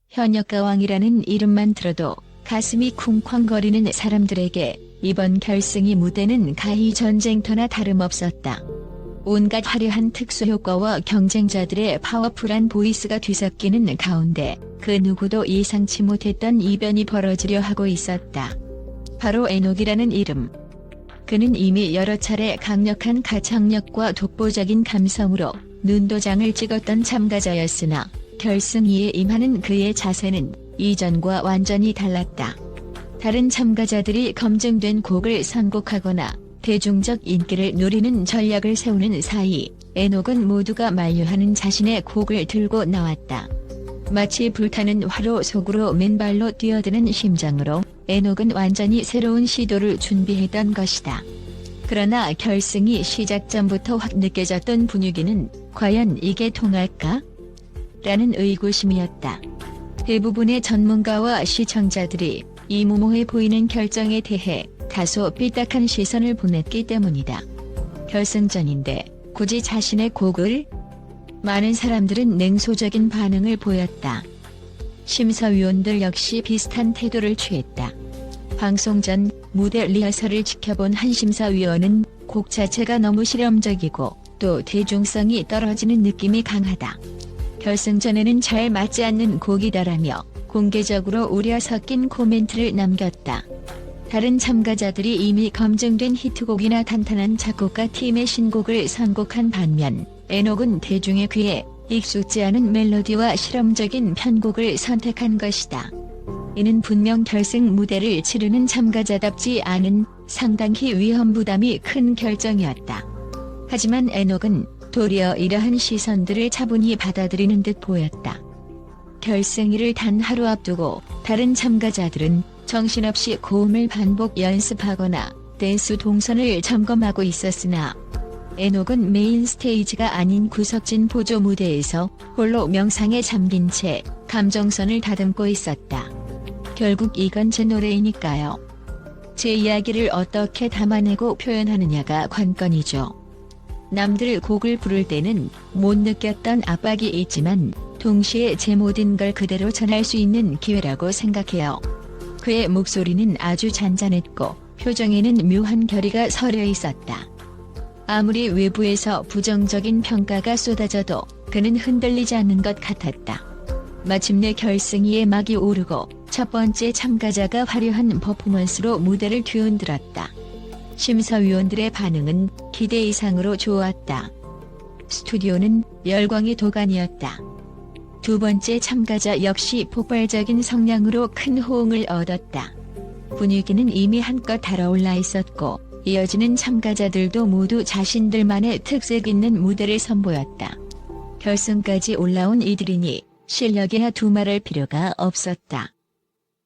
현역가왕이라는 이름만 들어도 가슴이 쿵쾅거리는 사람들에게 이번 결승이 무대는 가히 전쟁터나 다름없었다. 온갖 화려한 특수효과와 경쟁자들의 파워풀한 보이스가 뒤섞이는 가운데 그 누구도 예상치 못했던 이변이 벌어지려 하고 있었다. 바로 에녹이라는 이름. 그는 이미 여러 차례 강력한 가창력과 독보적인 감성으로 눈도장을 찍었던 참가자였으나 결승 2에 임하는 그의 자세는 이전과 완전히 달랐다. 다른 참가자들이 검증된 곡을 선곡하거나 대중적 인기를 노리는 전략을 세우는 사이 에녹은 모두가 만류하는 자신의 곡을 들고 나왔다. 마치 불타는 화로 속으로 맨발로 뛰어드는 심장으로 에녹은 완전히 새로운 시도를 준비했던 것이다. 그러나 결승이 시작 전부터 확 느껴졌던 분위기는 과연 이게 통할까? 라는 의구심이었다. 대부분의 전문가와 시청자들이 이 무모해 보이는 결정에 대해 다소 삐딱한 시선을 보냈기 때문이다. 결승전인데 굳이 자신의 곡을? 많은 사람들은 냉소적인 반응을 보였다. 심사위원들 역시 비슷한 태도를 취했다. 방송 전 무대 리허설을 지켜본 한 심사위원은 곡 자체가 너무 실험적이고 또 대중성이 떨어지는 느낌이 강하다. 결승전에는 잘 맞지 않는 곡이다라며 공개적으로 우려 섞인 코멘트를 남겼다. 다른 참가자들이 이미 검증된 히트곡이나 탄탄한 작곡가 팀의 신곡을 선곡한 반면 에녹은 대중의 귀에 익숙지 않은 멜로디와 실험적인 편곡을 선택한 것이다. 이는 분명 결승 무대를 치르는 참가자답지 않은 상당히 위험 부담이 큰 결정이었다. 하지만 에녹은 도리어 이러한 시선들을 차분히 받아들이는 듯 보였다. 결승일을 단 하루 앞두고 다른 참가자들은 정신없이 고음을 반복 연습하거나 댄스 동선을 점검하고 있었으나 에녹은 메인 스테이지가 아닌 구석진 보조 무대에서 홀로 명상에 잠긴 채 감정선을 다듬고 있었다. 결국 이건 제 노래이니까요. 제 이야기를 어떻게 담아내고 표현하느냐가 관건이죠. 남들 곡을 부를 때는 못 느꼈던 압박이 있지만 동시에 제 모든 걸 그대로 전할 수 있는 기회라고 생각해요. 그의 목소리는 아주 잔잔했고 표정에는 묘한 결의가 서려 있었다. 아무리 외부에서 부정적인 평가가 쏟아져도 그는 흔들리지 않는 것 같았다. 마침내 결승이에 막이 오르고 첫 번째 참가자가 화려한 퍼포먼스로 무대를 뒤흔들었다. 심사위원들의 반응은 기대 이상으로 좋았다. 스튜디오는 열광의 도가니였다. 두 번째 참가자 역시 폭발적인 성량으로 큰 호응을 얻었다. 분위기는 이미 한껏 달아올라 있었고 이어지는 참가자들도 모두 자신들만의 특색 있는 무대를 선보였다. 결승까지 올라온 이들이니 실력이야 두말할 필요가 없었다.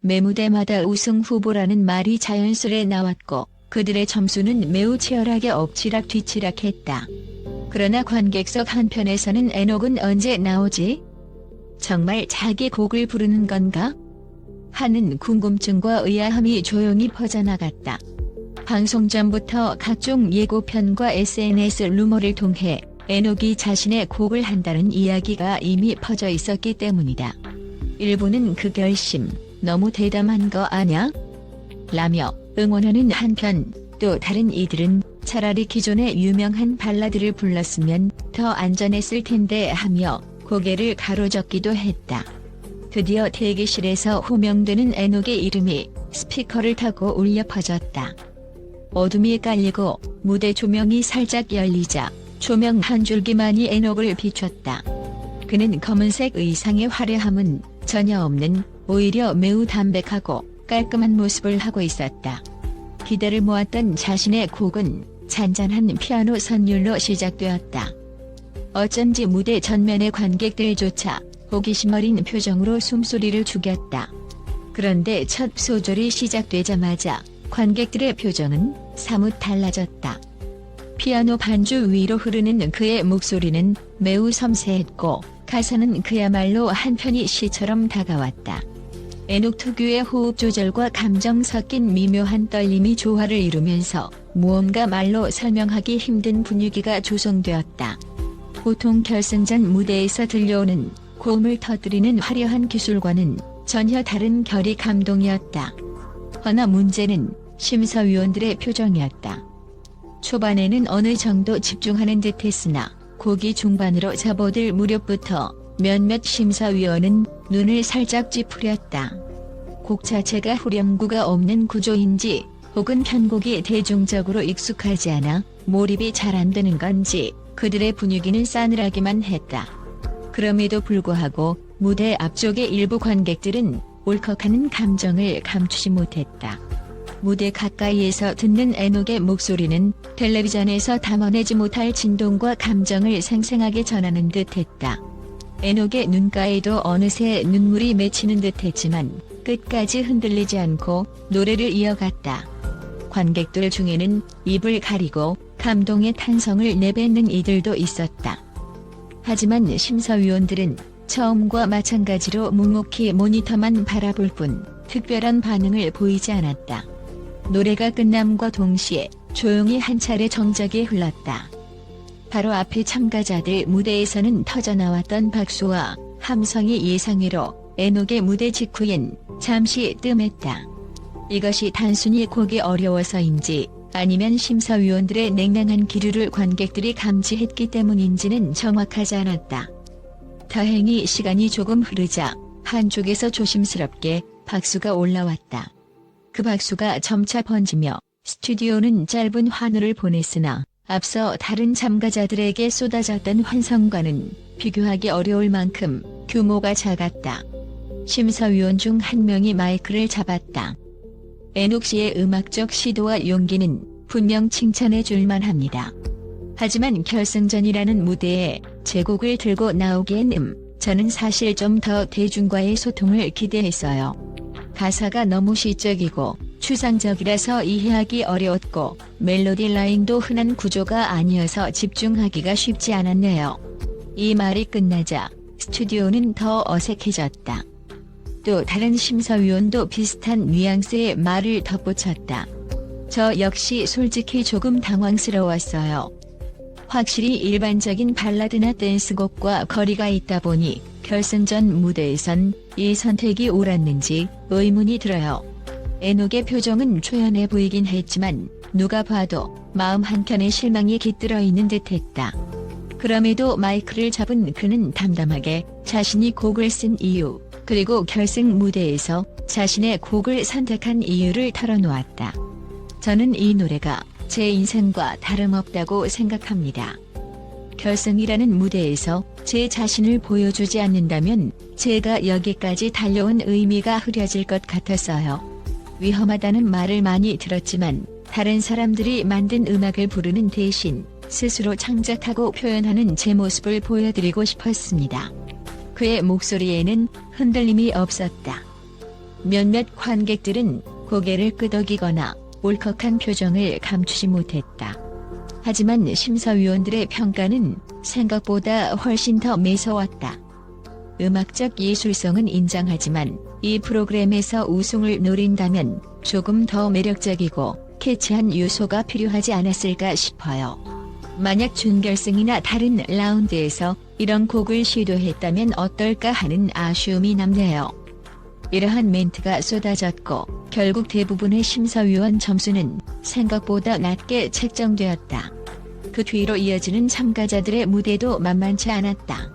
매 무대마다 우승 후보라는 말이 자연스레 나왔고 그들의 점수는 매우 치열하게 엎치락 뒤치락했다. 그러나 관객석 한편에서는 에녹은 언제 나오지? 정말 자기 곡을 부르는 건가? 하는 궁금증과 의아함이 조용히 퍼져나갔다. 방송 전부터 각종 예고편과 SNS 루머를 통해 에녹이 자신의 곡을 한다는 이야기가 이미 퍼져 있었기 때문이다. 일부는 그 결심 너무 대담한 거 아냐? 라며 응원하는 한편 또 다른 이들은 차라리 기존의 유명한 발라드를 불렀으면 더 안전했을 텐데 하며 고개를 가로젓기도 했다. 드디어 대기실에서 호명되는 에녹의 이름이 스피커를 타고 울려 퍼졌다. 어둠이 깔리고 무대 조명이 살짝 열리자 조명 한 줄기만이 에녹을 비췄다. 그는 검은색 의상의 화려함은 전혀 없는 오히려 매우 담백하고 깔끔한 모습을 하고 있었다. 기대를 모았던 자신의 곡은 잔잔한 피아노 선율로 시작되었다. 어쩐지 무대 전면의 관객들조차 호기심 어린 표정으로 숨소리를 죽였다. 그런데 첫 소절이 시작되자마자 관객들의 표정은 사뭇 달라졌다. 피아노 반주 위로 흐르는 그의 목소리는 매우 섬세했고 가사는 그야말로 한편의 시처럼 다가왔다. 에녹 특유의 호흡 조절과 감정 섞인 미묘한 떨림이 조화를 이루면서 무언가 말로 설명하기 힘든 분위기가 조성되었다. 보통 결승전 무대에서 들려오는 고음을 터뜨리는 화려한 기술과는 전혀 다른 결의 감동이었다. 허나 문제는 심사위원들의 표정이었다. 초반에는 어느 정도 집중하는 듯했으나 곡이 중반으로 접어들 무렵부터 몇몇 심사위원은 눈을 살짝 찌푸렸다. 곡 자체가 후렴구가 없는 구조인지 혹은 편곡이 대중적으로 익숙하지 않아 몰입이 잘 안 되는 건지 그들의 분위기는 싸늘하기만 했다. 그럼에도 불구하고 무대 앞쪽의 일부 관객들은 울컥하는 감정을 감추지 못했다. 무대 가까이에서 듣는 에녹의 목소리는 텔레비전에서 담아내지 못할 진동과 감정을 생생하게 전하는 듯했다. 에녹의 눈가에도 어느새 눈물이 맺히는 듯했지만 끝까지 흔들리지 않고 노래를 이어갔다. 관객들 중에는 입을 가리고 감동의 탄성을 내뱉는 이들도 있었다. 하지만 심사위원들은 처음과 마찬가지로 묵묵히 모니터만 바라볼 뿐 특별한 반응을 보이지 않았다. 노래가 끝남과 동시에 조용히 한 차례 정적이 흘렀다. 바로 앞에 참가자들 무대에서는 터져나왔던 박수와 함성이 예상외로 에녹의 무대 직후엔 잠시 뜸했다. 이것이 단순히 곡이 어려워서인지 아니면 심사위원들의 냉랭한 기류를 관객들이 감지했기 때문인지는 정확하지 않았다. 다행히 시간이 조금 흐르자 한쪽에서 조심스럽게 박수가 올라왔다. 그 박수가 점차 번지며 스튜디오는 짧은 환호를 보냈으나 앞서 다른 참가자들에게 쏟아졌던 환성과는 비교하기 어려울 만큼 규모가 작았다. 심사위원 중 한 명이 마이크를 잡았다. 에녹 씨의 음악적 시도와 용기는 분명 칭찬해 줄만 합니다. 하지만 결승전이라는 무대에 제 곡을 들고 나오기엔 저는 사실 좀 더 대중과의 소통을 기대했어요. 가사가 너무 시적이고 추상적이라서 이해하기 어려웠고 멜로디 라인도 흔한 구조가 아니어서 집중하기가 쉽지 않았네요. 이 말이 끝나자 스튜디오는 더 어색해졌다. 또 다른 심사위원도 비슷한 뉘앙스의 말을 덧붙였다. 저 역시 솔직히 조금 당황스러웠어요. 확실히 일반적인 발라드나 댄스곡과 거리가 있다 보니 결승전 무대에선 이 선택이 옳았는지 의문이 들어요. 에녹의 표정은 초연해 보이긴 했지만 누가 봐도 마음 한켠에 실망이 깃들어 있는 듯했다. 그럼에도 마이크를 잡은 그는 담담하게 자신이 곡을 쓴 이유, 그리고 결승 무대에서 자신의 곡을 선택한 이유를 털어놓았다. 저는 이 노래가 제 인생과 다름없다고 생각합니다. 결승이라는 무대에서 제 자신을 보여주지 않는다면 제가 여기까지 달려온 의미가 흐려질 것 같았어요. 위험하다는 말을 많이 들었지만 다른 사람들이 만든 음악을 부르는 대신 스스로 창작하고 표현하는 제 모습을 보여드리고 싶었습니다. 그의 목소리에는 흔들림이 없었다. 몇몇 관객들은 고개를 끄덕이거나 울컥한 표정을 감추지 못했다. 하지만 심사위원들의 평가는 생각보다 훨씬 더 매서웠다. 음악적 예술성은 인정하지만 이 프로그램에서 우승을 노린다면 조금 더 매력적이고 캐치한 요소가 필요하지 않았을까 싶어요. 만약 준결승이나 다른 라운드에서 이런 곡을 시도했다면 어떨까 하는 아쉬움이 남네요. 이러한 멘트가 쏟아졌고 결국 대부분의 심사위원 점수는 생각보다 낮게 책정되었다. 그 뒤로 이어지는 참가자들의 무대도 만만치 않았다.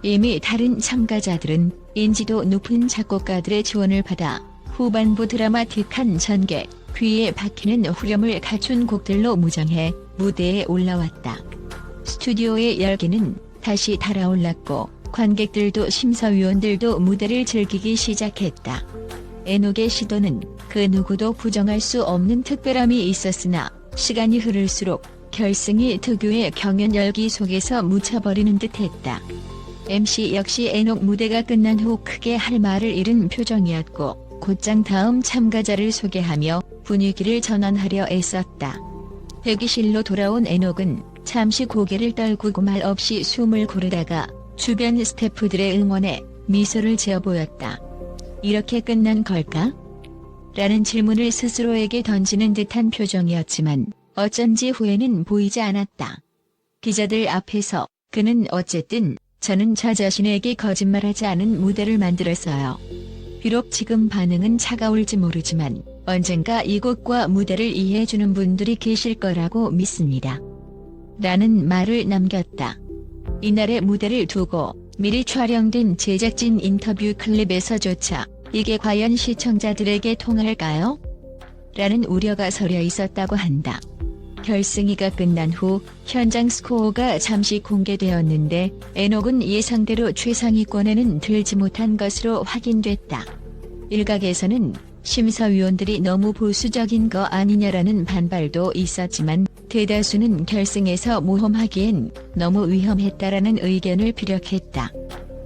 이미 다른 참가자들은 인지도 높은 작곡가들의 지원을 받아 후반부 드라마틱한 전개, 귀에 박히는 후렴을 갖춘 곡들로 무장해 무대에 올라왔다. 스튜디오의 열기는 다시 달아올랐고 관객들도 심사위원들도 무대를 즐기기 시작했다. 에녹의 시도는 그 누구도 부정할 수 없는 특별함이 있었으나 시간이 흐를수록 결승이 특유의 경연 열기 속에서 묻혀버리는 듯했다. MC 역시 에녹 무대가 끝난 후 크게 할 말을 잃은 표정이었고 곧장 다음 참가자를 소개하며 분위기를 전환하려 애썼다. 대기실로 돌아온 에녹은 잠시 고개를 떨구고 말없이 숨을 고르다가 주변 스태프들의 응원에 미소를 지어 보였다. 이렇게 끝난 걸까? 라는 질문을 스스로에게 던지는 듯한 표정이었지만 어쩐지 후회는 보이지 않았다. 기자들 앞에서 그는 어쨌든 저는 저 자신에게 거짓말하지 않은 무대를 만들었어요. 비록 지금 반응은 차가울지 모르지만 언젠가 이곳과 무대를 이해해주는 분들이 계실 거라고 믿습니다. 라는 말을 남겼다. 이날의 무대를 두고 미리 촬영된 제작진 인터뷰 클립에서조차 이게 과연 시청자들에게 통할까요? 라는 우려가 서려 있었다고 한다. 결승이가 끝난 후 현장 스코어가 잠시 공개되었는데 에녹은 예상대로 최상위권에는 들지 못한 것으로 확인됐다. 일각에서는 심사위원들이 너무 보수적인 거 아니냐라는 반발도 있었지만 대다수는 결승에서 모험하기엔 너무 위험했다라는 의견을 피력했다.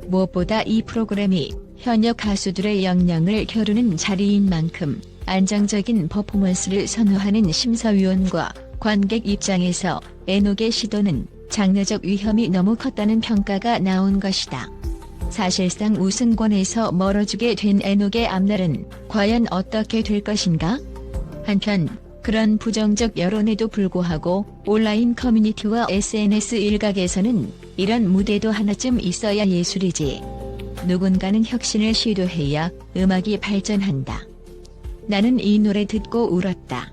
무엇보다 이 프로그램이 현역 가수들의 역량을 겨루는 자리인 만큼 안정적인 퍼포먼스를 선호하는 심사위원과 관객 입장에서 에녹의 시도는 장르적 위험이 너무 컸다는 평가가 나온 것이다. 사실상 우승권에서 멀어지게 된 에녹의 앞날은 과연 어떻게 될 것인가? 한편 그런 부정적 여론에도 불구하고 온라인 커뮤니티와 SNS 일각에서는 이런 무대도 하나쯤 있어야 예술이지. 누군가는 혁신을 시도해야 음악이 발전한다. 나는 이 노래 듣고 울었다.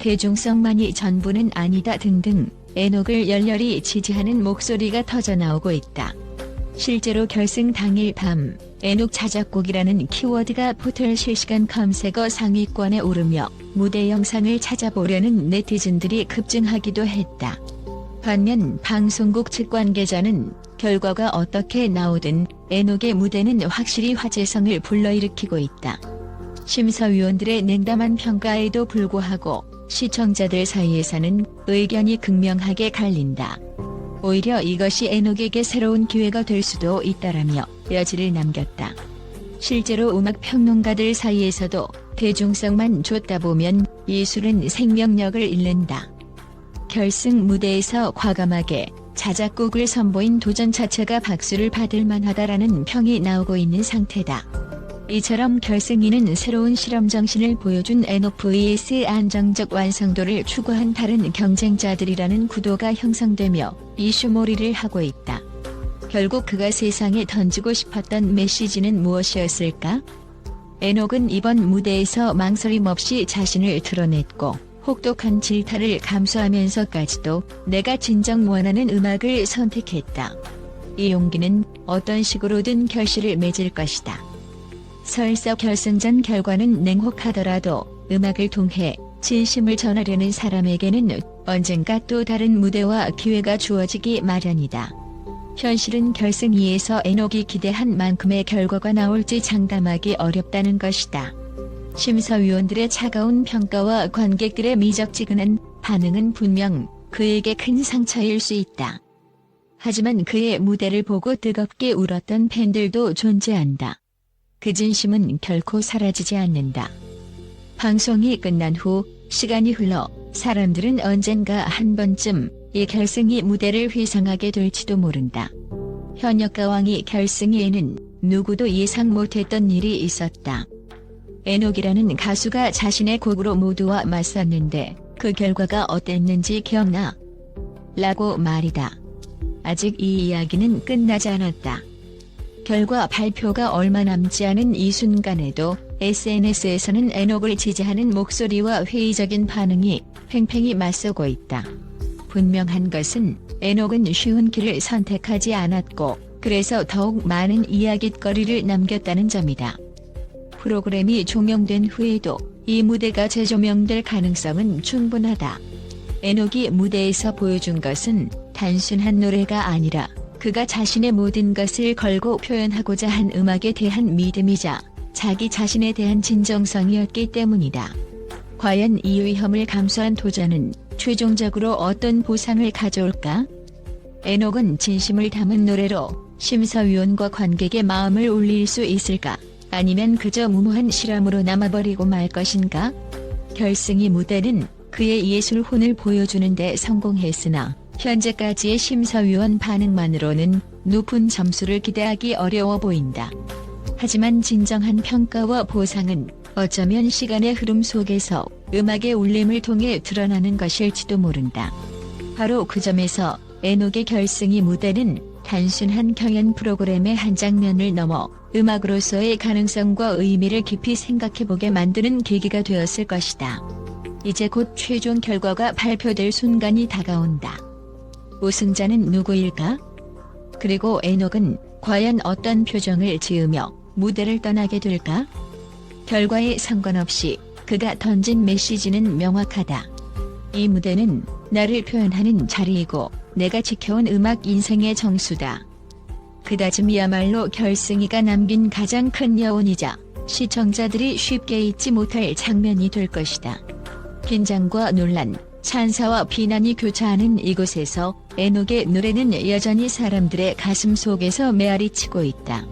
대중성만이 전부는 아니다 등등 에녹을 열렬히 지지하는 목소리가 터져나오고 있다. 실제로 결승 당일 밤 에녹 자작곡이라는 키워드가 포털 실시간 검색어 상위권에 오르며 무대 영상을 찾아보려는 네티즌들이 급증하기도 했다. 반면 방송국 측 관계자는 결과가 어떻게 나오든 에녹의 무대는 확실히 화제성을 불러일으키고 있다. 심사위원들의 냉담한 평가에도 불구하고 시청자들 사이에서는 의견이 극명하게 갈린다. 오히려 이것이 에녹에게 새로운 기회가 될 수도 있다라며 여지를 남겼다. 실제로 음악 평론가들 사이에서도 대중성만 줬다 보면 예술은 생명력을 잃는다. 결승 무대에서 과감하게 자작곡을 선보인 도전 자체가 박수를 받을 만하다라는 평이 나오고 있는 상태다. 이처럼 결승이는 새로운 실험 정신을 보여준 에녹 vs 안정적 완성도를 추구한 다른 경쟁자들이라는 구도가 형성되며 이슈몰이를 하고 있다. 결국 그가 세상에 던지고 싶었던 메시지는 무엇이었을까? 에녹은 이번 무대에서 망설임 없이 자신을 드러냈고 혹독한 질타를 감수하면서까지도 내가 진정 원하는 음악을 선택했다. 이 용기는 어떤 식으로든 결실을 맺을 것이다. 설사 결승전 결과는 냉혹하더라도 음악을 통해 진심을 전하려는 사람에게는 언젠가 또 다른 무대와 기회가 주어지기 마련이다. 현실은 결승 2에서 에녹이 기대한 만큼의 결과가 나올지 장담하기 어렵다는 것이다. 심사위원들의 차가운 평가와 관객들의 미적지근한 반응은 분명 그에게 큰 상처일 수 있다. 하지만 그의 무대를 보고 뜨겁게 울었던 팬들도 존재한다. 그 진심은 결코 사라지지 않는다. 방송이 끝난 후 시간이 흘러 사람들은 언젠가 한 번쯤 이 결승이 무대를 회상하게 될지도 모른다. 현역 가왕이 결승에는 누구도 예상 못했던 일이 있었다. 에녹이라는 가수가 자신의 곡으로 모두와 맞섰는데 그 결과가 어땠는지 기억나? 라고 말이다. 아직 이 이야기는 끝나지 않았다. 결과 발표가 얼마 남지 않은 이 순간에도 SNS에서는 에녹을 지지하는 목소리와 회의적인 반응이 팽팽히 맞서고 있다. 분명한 것은 에녹은 쉬운 길을 선택하지 않았고 그래서 더욱 많은 이야깃거리를 남겼다는 점이다. 프로그램이 종영된 후에도 이 무대가 재조명될 가능성은 충분하다. 에녹이 무대에서 보여준 것은 단순한 노래가 아니라 그가 자신의 모든 것을 걸고 표현하고자 한 음악에 대한 믿음이자 자기 자신에 대한 진정성이었기 때문이다. 과연 이 위험을 감수한 도전은 최종적으로 어떤 보상을 가져올까? 에녹은 진심을 담은 노래로 심사위원과 관객의 마음을 울릴 수 있을까? 아니면 그저 무모한 실험으로 남아버리고 말 것인가? 결승이 무대는 그의 예술 혼을 보여주는 데 성공했으나 현재까지의 심사위원 반응만으로는 높은 점수를 기대하기 어려워 보인다. 하지만 진정한 평가와 보상은 어쩌면 시간의 흐름 속에서 음악의 울림을 통해 드러나는 것일지도 모른다. 바로 그 점에서 에녹의 결승이 무대는 단순한 경연 프로그램의 한 장면을 넘어 음악으로서의 가능성과 의미를 깊이 생각해보게 만드는 계기가 되었을 것이다. 이제 곧 최종 결과가 발표될 순간이 다가온다. 우승자는 누구일까? 그리고 에녹은 과연 어떤 표정을 지으며 무대를 떠나게 될까? 결과에 상관없이 그가 던진 메시지는 명확하다. 이 무대는 나를 표현하는 자리이고 내가 지켜온 음악 인생의 정수다. 그다음이야말로 결승이가 남긴 가장 큰 여운이자 시청자들이 쉽게 잊지 못할 장면이 될 것이다. 긴장과 논란, 찬사와 비난이 교차하는 이곳에서 에녹의 노래는 여전히 사람들의 가슴 속에서 메아리치고 있다.